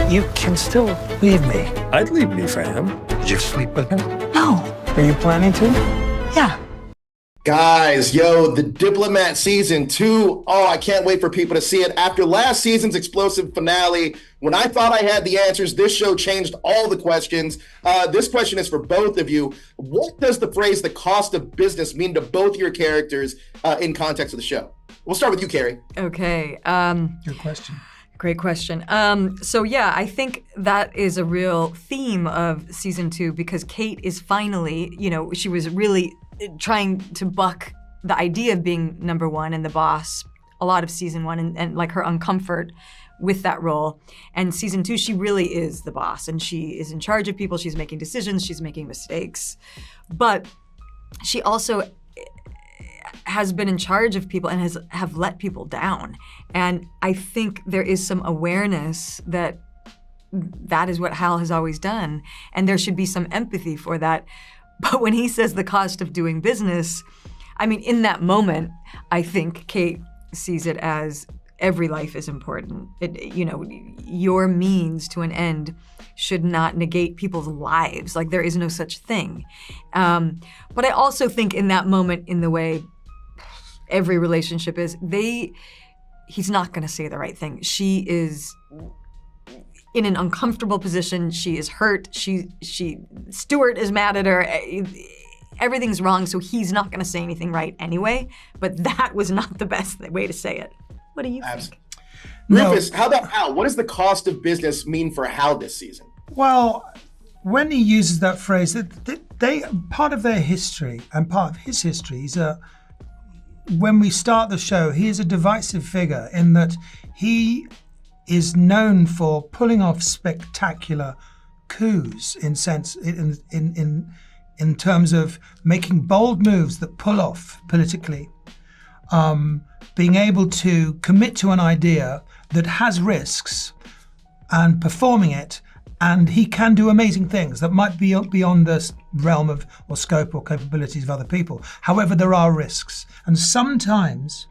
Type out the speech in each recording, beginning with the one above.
You can still leave me. I'd leave me for him. Did you sleep with him? No. Are you planning to? Yeah. Guys, yo, the Diplomat season 2. Oh, I can't wait for people to see it. After last season's explosive finale, when I thought I had the answers, this show changed all the questions. This question is for both of you. What does the phrase "the cost of business" mean to both your characters in context of the show? We'll start with you, Keri. Okay. Good question. Great question. So yeah, I think that is a real theme of season 2 because Kate is finally, she was really trying to buck the idea of being number one and the boss a lot of season 1 and like her uncomfort with that role. And season 2, she really is the boss and she is in charge of people. She's making decisions. She's making mistakes. But she also has been in charge of people and have let people down. And I think there is some awareness that that is what Hal has always done. And there should be some empathy for that. But when he says the cost of doing business, I mean, in that moment, I think Kate sees it as every life is important. Your means to an end should not negate people's lives. Like, there is no such thing. But I also think in that moment, in the way every relationship is, he's not going to say the right thing. She is in an uncomfortable position. She is hurt. Stuart is mad at her. Everything's wrong, so he's not going to say anything right anyway. But that was not the best way to say it. What do you think? Rufus, how about Hal? What does the cost of business mean for Hal this season? Well, when he uses that phrase, they part of their history and part of his history is when we start the show, he is a divisive figure in that he is known for pulling off spectacular coups in terms of making bold moves that pull off politically, being able to commit to an idea that has risks and performing it. And he can do amazing things that might be beyond the realm of or scope or capabilities of other people. However, there are risks. And sometimes,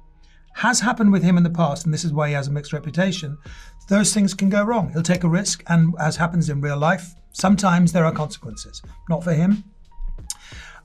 has happened with him in the past, and this is why he has a mixed reputation, those things can go wrong. He'll take a risk, and as happens in real life, sometimes there are consequences. Not for him.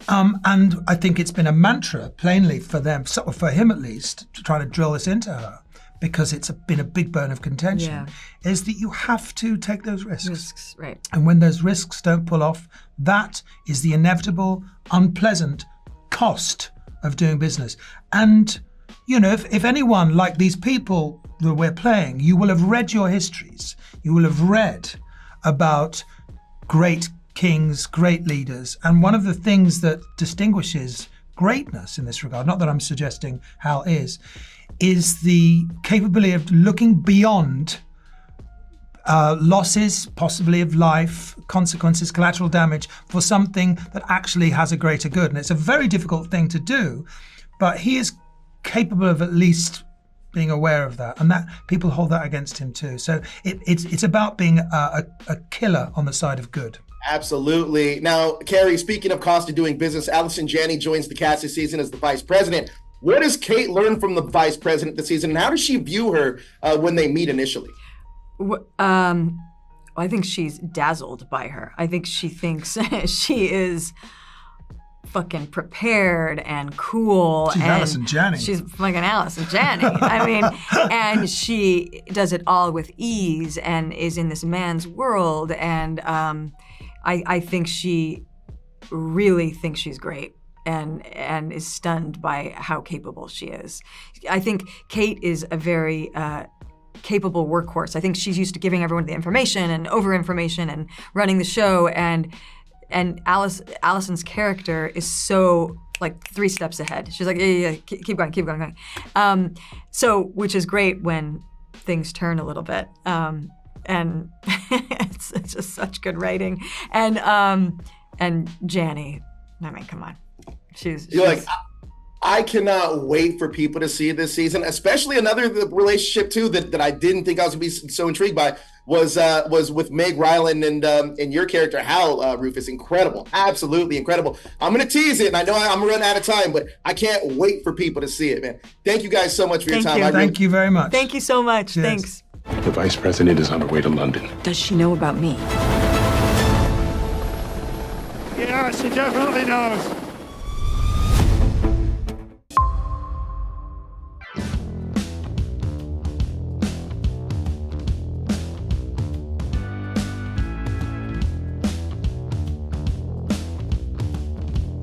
And I think it's been a mantra, plainly, for them, for him at least, to try to drill this into her, because it's been a big bone of contention, is that you have to take those risks. Right. And when those risks don't pull off, that is the inevitable, unpleasant cost of doing business. And, if anyone, like these people that we're playing, you will have read your histories. You will have read about great kings, great leaders. And one of the things that distinguishes greatness in this regard, not that I'm suggesting Hal is the capability of looking beyond losses, possibly of life, consequences, collateral damage, for something that actually has a greater good. And it's a very difficult thing to do, but he is capable of at least being aware of that, and that people hold that against him too. So it's about being a killer on the side of good. Absolutely. Now, Keri, speaking of cost of doing business, Allison Janney joins the cast this season as the vice president. What does Kate learn from the vice president this season, and how does she view her when they meet initially? I think she's dazzled by her. I think she thinks she is fucking prepared and cool. She's Allison Janney. She's fucking Allison Janney. I mean, and she does it all with ease and is in this man's world. And I think she really thinks she's great and is stunned by how capable she is. I think Kate is a very capable workhorse. I think she's used to giving everyone the information and over-information and running the show, and Allison's character is so like 3 steps ahead. She's like, yeah, keep going. So, which is great when things turn a little bit. And it's just such good writing. And Janney, I mean, come on. She's like, I cannot wait for people to see this season, especially another relationship too that I didn't think I was gonna be so intrigued by was with Meg Ryland and your character Hal, Rufus. Incredible, absolutely incredible. I'm gonna tease it, and I know I'm running out of time, but I can't wait for people to see it, man. Thank you guys so much for your time. Thank you very much. Thank you so much. Cheers. Thanks. The vice president is on her way to London. Does she know about me? Yeah, she definitely knows.